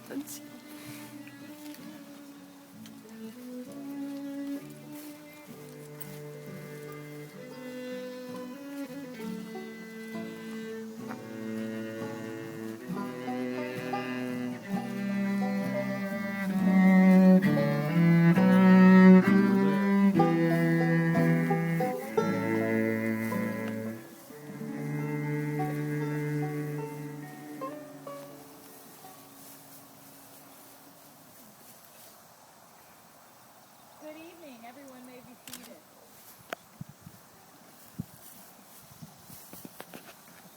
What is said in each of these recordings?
attention. Good evening. Everyone may be seated.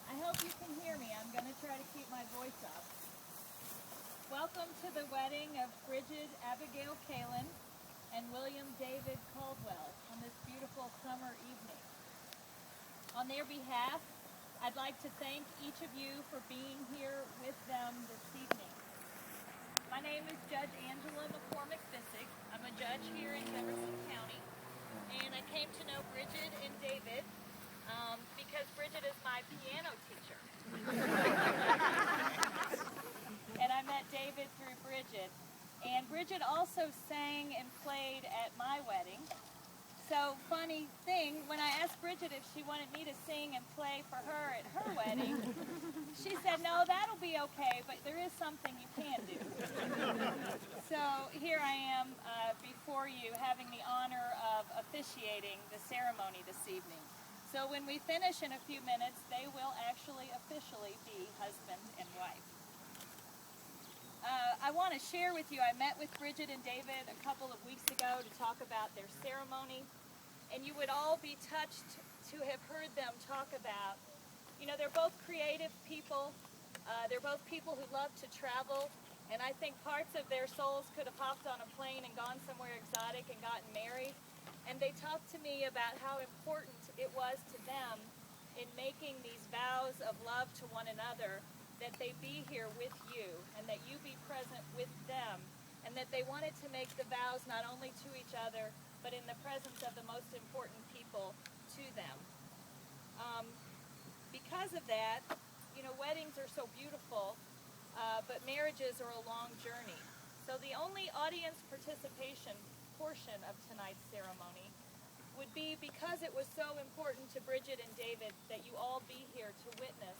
I hope you can hear me. I'm going to try to keep my voice up. Welcome to the wedding of Bridget Abigail Kalin and William David Caldwell on this beautiful summer evening. On their behalf, I'd like to thank each of you for being here with them this evening. My name is Judge Angela McCormick-Bissick. I'm a judge here in Jefferson County, and I came to know Bridget and David because Bridget is my piano teacher. And I met David through Bridget. And Bridget also sang and played at my wedding. So, funny thing, when I asked Bridget if she wanted me to sing and play for her at her wedding, she said, no, that'll be okay, but there is something you can do. So here I am before you having the honor of officiating the ceremony this evening. So when we finish in a few minutes, they will actually officially be husband and wife. I want to share with you, I met with Bridget and David a couple of weeks ago to talk about their ceremony. And you would all be touched to have heard them talk about, you know, they're both creative people. They're both people who love to travel. And I think parts of their souls could have hopped on a plane and gone somewhere exotic and gotten married. And they talked to me about how important it was to them in making these vows of love to one another, that they be here with you and that you be present with them, and that they wanted to make the vows not only to each other, but in the presence of the most important people to them. Because of that, you know, weddings are so beautiful, but marriages are a long journey. So the only audience participation portion of tonight's ceremony would be, because it was so important to Bridget and David that you all be here to witness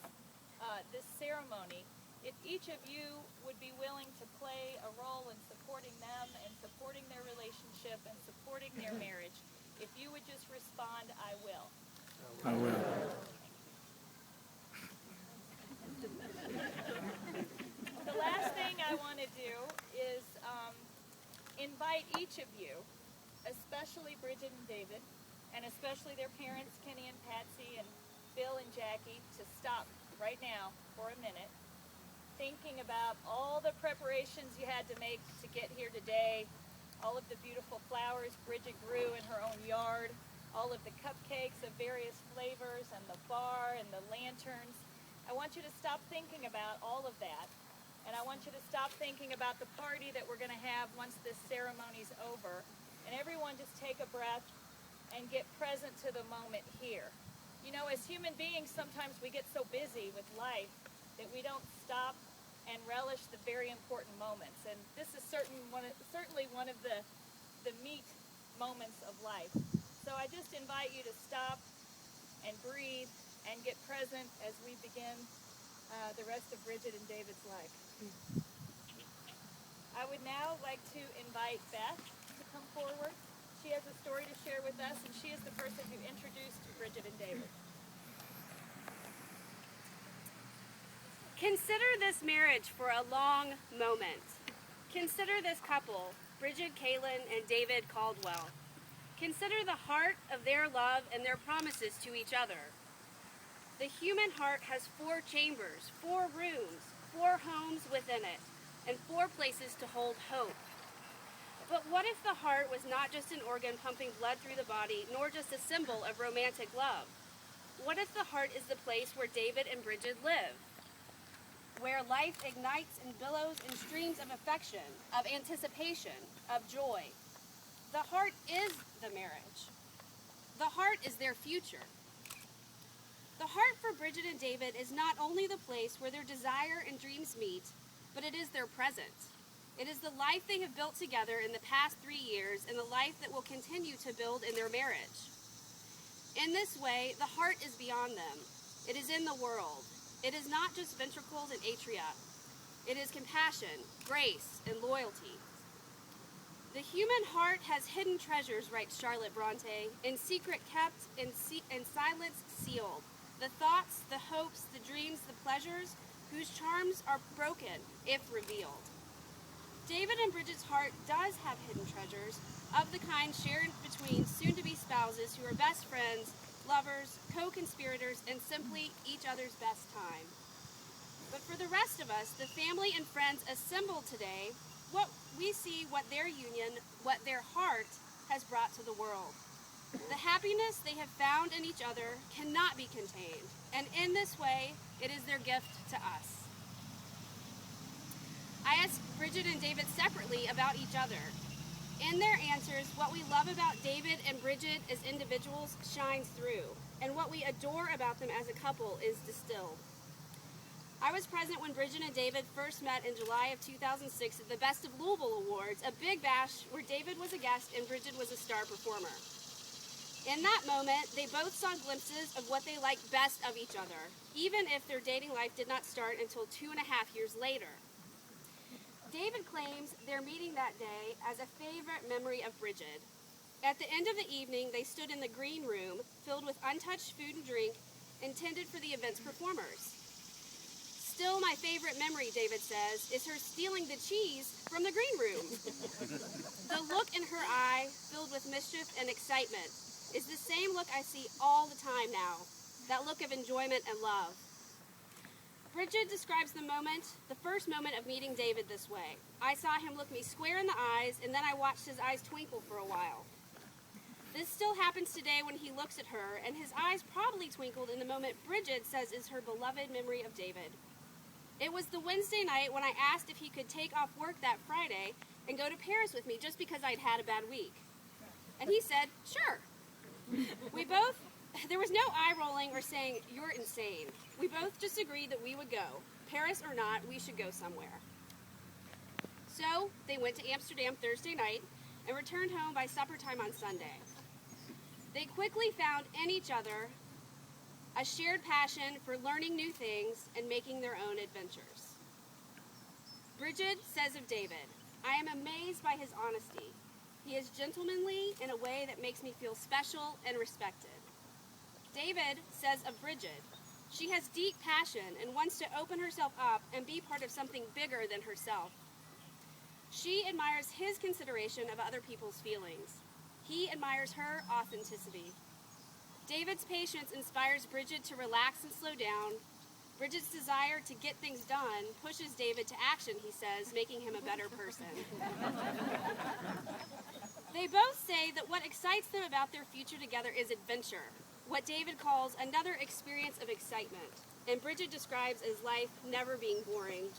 this ceremony, if each of you would be willing to play a role in supporting them and supporting their relationship and supporting their marriage, if you would just respond, I will. I will. The last thing I want to do is invite each of you, especially Bridget and David, and especially their parents, Kenny and Patsy, and Bill and Jackie, to stop right now for a minute, thinking about all the preparations you had to make to get here today, all of the beautiful flowers Bridget grew in her own yard, all of the cupcakes of various flavors, and the bar and the lanterns. I want you to stop thinking about all of that, and I want you to stop thinking about the party that we're going to have once this ceremony's over, and everyone just take a breath and get present to the moment here. You know, as human beings, sometimes we get so busy with life that we don't stop and relish the very important moments. And this is certainly one of the meat moments of life. So I just invite you to stop and breathe and get present as we begin the rest of Bridget and David's life. I would now like to invite Beth to come forward. She has a story to share with us, and she is the person who introduced Bridget and David. Consider this marriage for a long moment. Consider this couple, Bridget Kalin and David Caldwell. Consider the heart of their love and their promises to each other. The human heart has 4 chambers, 4 rooms, 4 homes within it, and 4 places to hold hope. But what if the heart was not just an organ pumping blood through the body, nor just a symbol of romantic love? What if the heart is the place where David and Bridget live? Where life ignites and billows in streams of affection, of anticipation, of joy. The heart is the marriage. The heart is their future. The heart for Bridget and David is not only the place where their desire and dreams meet, but it is their present. It is the life they have built together in the past 3 years and the life that will continue to build in their marriage. In this way, the heart is beyond them. It is in the world. It is not just ventricles and atria. It is compassion, grace, and loyalty. The human heart has hidden treasures, writes Charlotte Bronte, in secret kept, in silence sealed. The thoughts, the hopes, the dreams, the pleasures, whose charms are broken if revealed. David and Bridget's heart does have hidden treasures, of the kind shared between soon-to-be spouses who are best friends, lovers, co-conspirators, and simply each other's best time. But for the rest of us, the family and friends assembled today, we see what their union, what their heart has brought to the world. The happiness they have found in each other cannot be contained, and in this way, it is their gift to us. I asked Bridget and David separately about each other. In their answers, what we love about David and Bridget as individuals shines through, and what we adore about them as a couple is distilled. I was present when Bridget and David first met in July of 2006 at the Best of Louisville Awards, a big bash where David was a guest and Bridget was a star performer. In that moment, they both saw glimpses of what they liked best of each other, even if their dating life did not start until 2.5 years later. David claims their meeting that day as a favorite memory of Bridget. At the end of the evening, they stood in the green room, filled with untouched food and drink, intended for the event's performers. Still, my favorite memory, David says, is her stealing the cheese from the green room. The look in her eye, filled with mischief and excitement, is the same look I see all the time now, that look of enjoyment and love. Bridget describes the first moment of meeting David this way. I saw him look me square in the eyes, and then I watched his eyes twinkle for a while. This still happens today when he looks at her, and his eyes probably twinkled in the moment Bridget says is her beloved memory of David. It was the Wednesday night when I asked if he could take off work that Friday and go to Paris with me just because I'd had a bad week. And he said, sure. There was no eye rolling or saying, you're insane. We both just agreed that we would go. Paris or not, we should go somewhere. So they went to Amsterdam Thursday night and returned home by supper time on Sunday. They quickly found in each other a shared passion for learning new things and making their own adventures. Bridget says of David, I am amazed by his honesty. He is gentlemanly in a way that makes me feel special and respected. David says of Bridget, she has deep passion and wants to open herself up and be part of something bigger than herself. She admires his consideration of other people's feelings. He admires her authenticity. David's patience inspires Bridget to relax and slow down. Bridget's desire to get things done pushes David to action, he says, making him a better person. They both say that what excites them about their future together is adventure, what David calls another experience of excitement, and Bridget describes as life never being boring.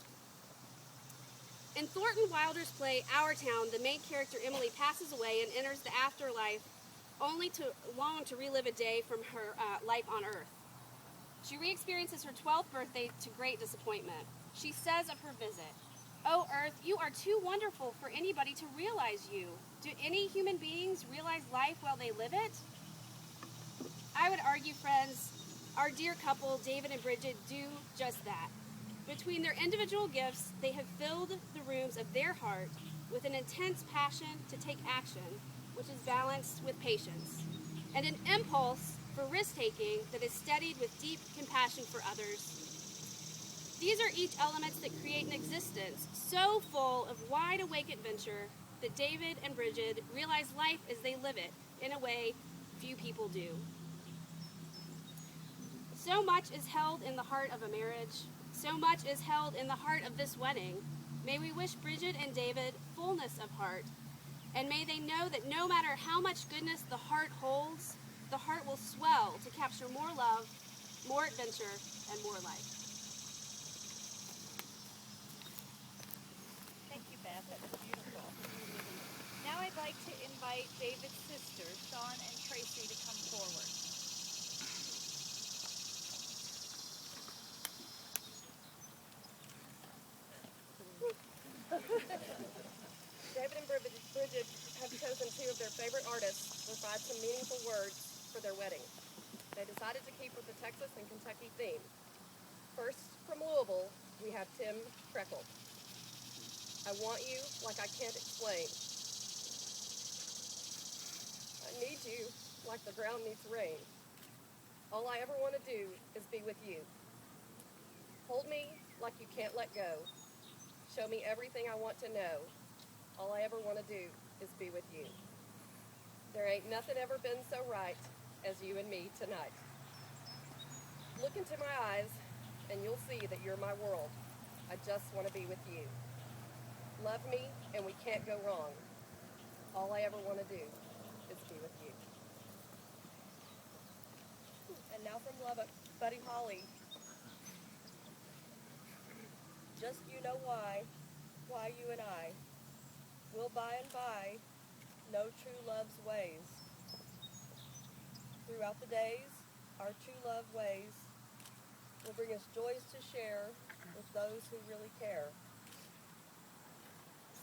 In Thornton Wilder's play, Our Town, the main character Emily passes away and enters the afterlife only to long to relive a day from her life on Earth. She re-experiences her 12th birthday to great disappointment. She says of her visit, "Oh, Earth, you are too wonderful for anybody to realize you. Do any human beings realize life while they live it?" I would argue, friends, our dear couple, David and Bridget, do just that. Between their individual gifts, they have filled the rooms of their heart with an intense passion to take action, which is balanced with patience, and an impulse for risk-taking that is steadied with deep compassion for others. These are each elements that create an existence so full of wide-awake adventure that David and Bridget realize life as they live it in a way few people do. So much is held in the heart of a marriage. So much is held in the heart of this wedding. May we wish Bridget and David fullness of heart, and may they know that no matter how much goodness the heart holds, the heart will swell to capture more love, more adventure, and more life. Thank you, Beth. That was beautiful. Now I'd like to invite David's sisters, Dawn and Tracy, to come forward. favorite artists provide some meaningful words for their wedding. They decided to keep with the Texas and Kentucky theme. First, from Louisville, we have Tim Freckle. I want you like I can't explain. I need you like the ground needs rain. All I ever want to do is be with you. Hold me like you can't let go. Show me everything I want to know. All I ever want to do is be with you. There ain't nothing ever been so right as you and me tonight. Look into my eyes and you'll see that you're my world. I just want to be with you. Love me and we can't go wrong. All I ever want to do is be with you. And now from Lubbock, Buddy Holly. Just you know why you and I will by and by know true love's ways. Throughout the days, our true love ways will bring us joys to share with those who really care.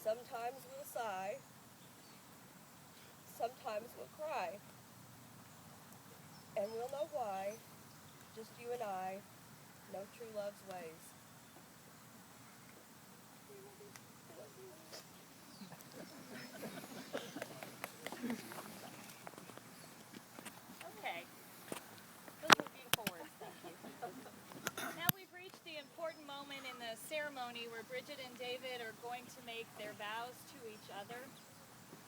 Sometimes we'll sigh, sometimes we'll cry, and we'll know why, just you and I know true love's ways. Okay. Those were beautiful words, thank you. Now we've reached the important moment in the ceremony where Bridget and David are going to make their vows to each other.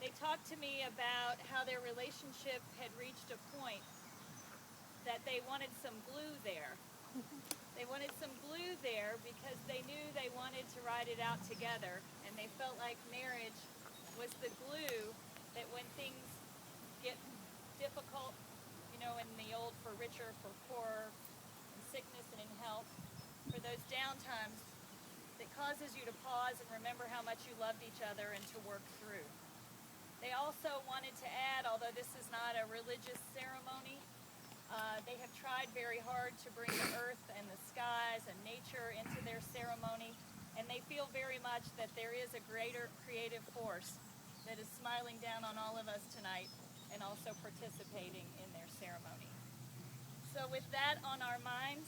They talked to me about how their relationship had reached a point that they wanted some glue there. They wanted some glue there because they knew they wanted to ride it out together, and they felt like marriage was the glue that when things get difficult, you know, in the old for richer, for poorer, in sickness and in health, for those downtimes, that causes you to pause and remember how much you loved each other and to work through. They also wanted to add, although this is not a religious ceremony, they have tried very hard to bring the earth and the skies and nature into their ceremony, and they feel very much that there is a greater creative force that is smiling down on all of us tonight and also participating in their ceremony. So with that on our minds,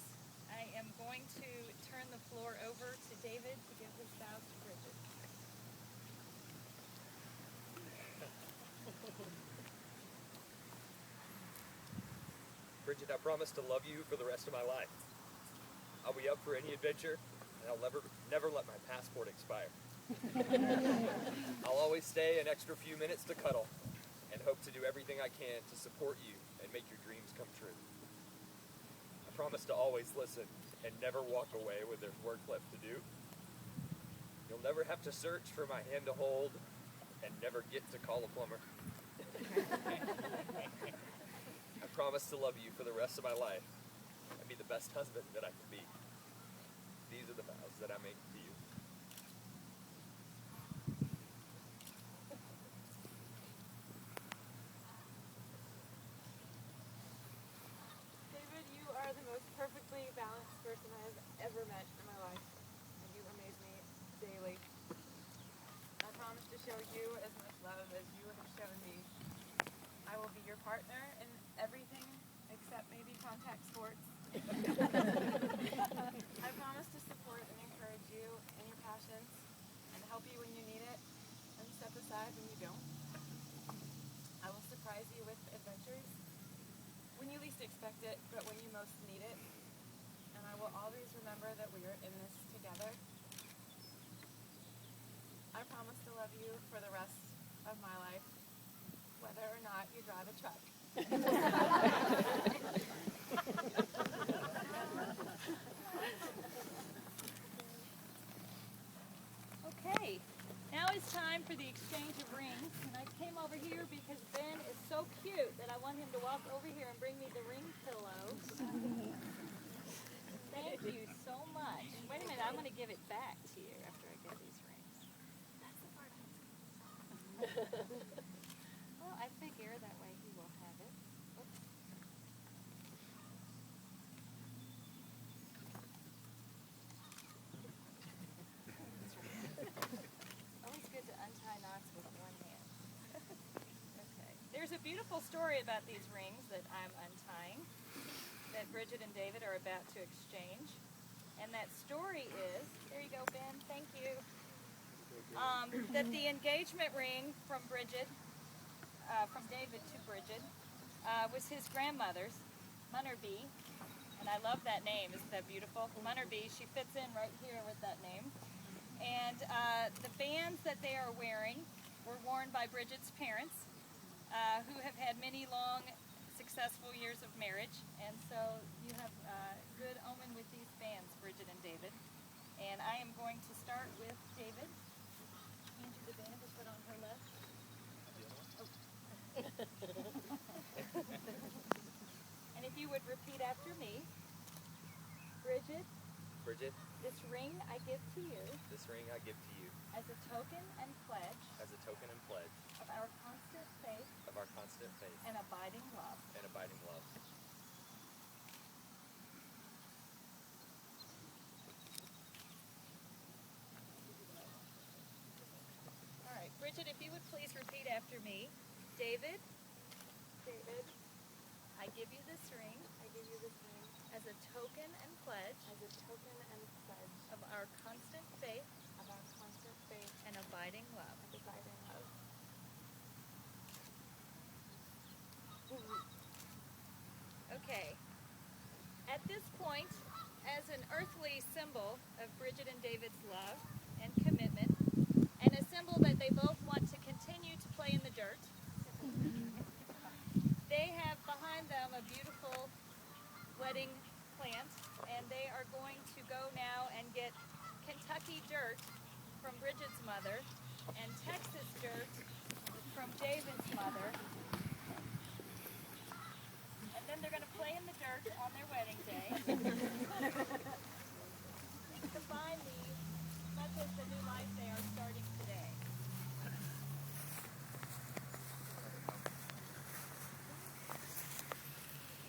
I am going to turn the floor over to David to give his vows to Bridget. Bridget, I promise to love you for the rest of my life. I'll be up for any adventure, and I'll never let my passport expire. I'll always stay an extra few minutes to cuddle, and hope to do everything I can to support you and make your dreams come true. I promise to always listen and never walk away when there's work left to do. You'll never have to search for my hand to hold, and never get to call a plumber. I promise to love you for the rest of my life and be the best husband that I can be. These are the vows that I make to you. David, you are the most perfectly balanced person I have ever met in my life, and you amaze me daily. I promise to show you as much love as you have shown me. I will be your partner in everything except maybe contact sports. I promise to support and encourage you in your passions and help you when you need it and step aside when you don't. I will surprise you with adventures when you least expect it, but when you most need it. And I will always remember that we are in this together. I promise to love you for the rest of my life, whether or not you drive a truck. Okay, now it's time for the exchange of rings, and I came over here because Ben is so cute that I want him to walk over here and bring me the ring pillow. Thank you so much. Wait a minute, I'm going to give it back to you after I get these rings. That's the part Well, I figure that way he will have it. Oops. Always good to untie knots with one hand. Okay. a beautiful story about these rings that I'm untying, that Bridget and David are about to exchange. And that story is, there you go, Ben, thank you, that the engagement ring from Bridget, from David to Bridget, was his grandmother's, Munnerbee. And I love that name, isn't that beautiful? Munnerbee, she fits in right here with that name. And the bands that they are wearing were worn by Bridget's parents, who have had many long, successful years of marriage. And so you have good omen with these bands, Bridget and David. And I am going to start with David. Hand you the band to put on her left. And if you would repeat after me. Bridget, Bridget, this ring I give to you this ring I give to you as a token and pledge as a token and pledge of our constant faith and abiding love. All right, Bridget, if you would please repeat after me. David, David, I give you this ring I give you this ring as a token and pledge as a token and pledge of our constant faith of our constant faith and abiding love. and abiding love. Okay. At this point, as an earthly symbol of Bridget and David's love and commitment, and a symbol that they both want to continue to play in the dirt, they have behind them a beautiful wedding plant, and they are going to go now and get Kentucky dirt from Bridget's mother and Texas dirt from David's mother. And then they're going to play in the dirt on their wedding day to find these, such as the new life they are starting today.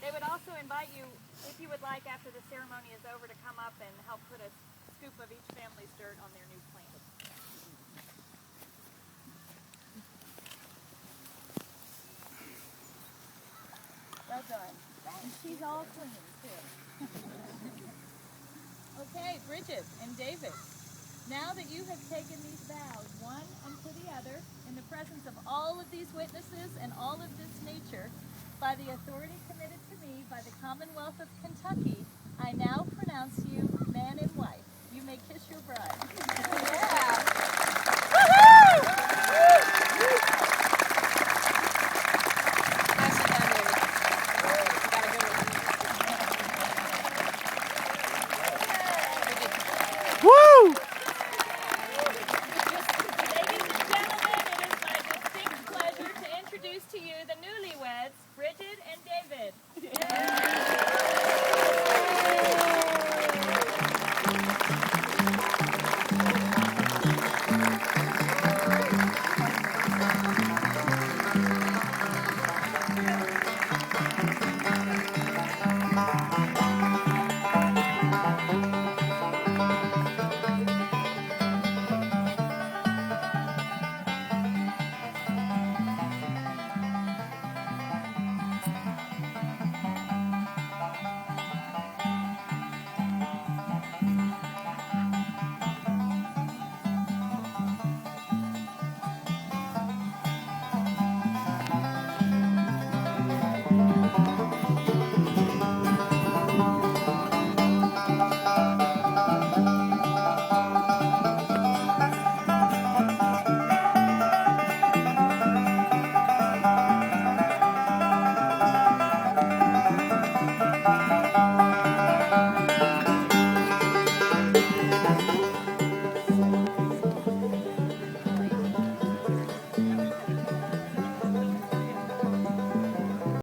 They would also invite you, if you would like, after the ceremony is over, to come up and help put a scoop of each family's dirt on their new plant. Well done. And she's all clean, too. Okay, Bridget and David, now that you have taken these vows, one unto the other, in the presence of all of these witnesses and all of this nature, by the authority committed to me by the Commonwealth of Kentucky, I now pronounce you man and wife. You may kiss your bride.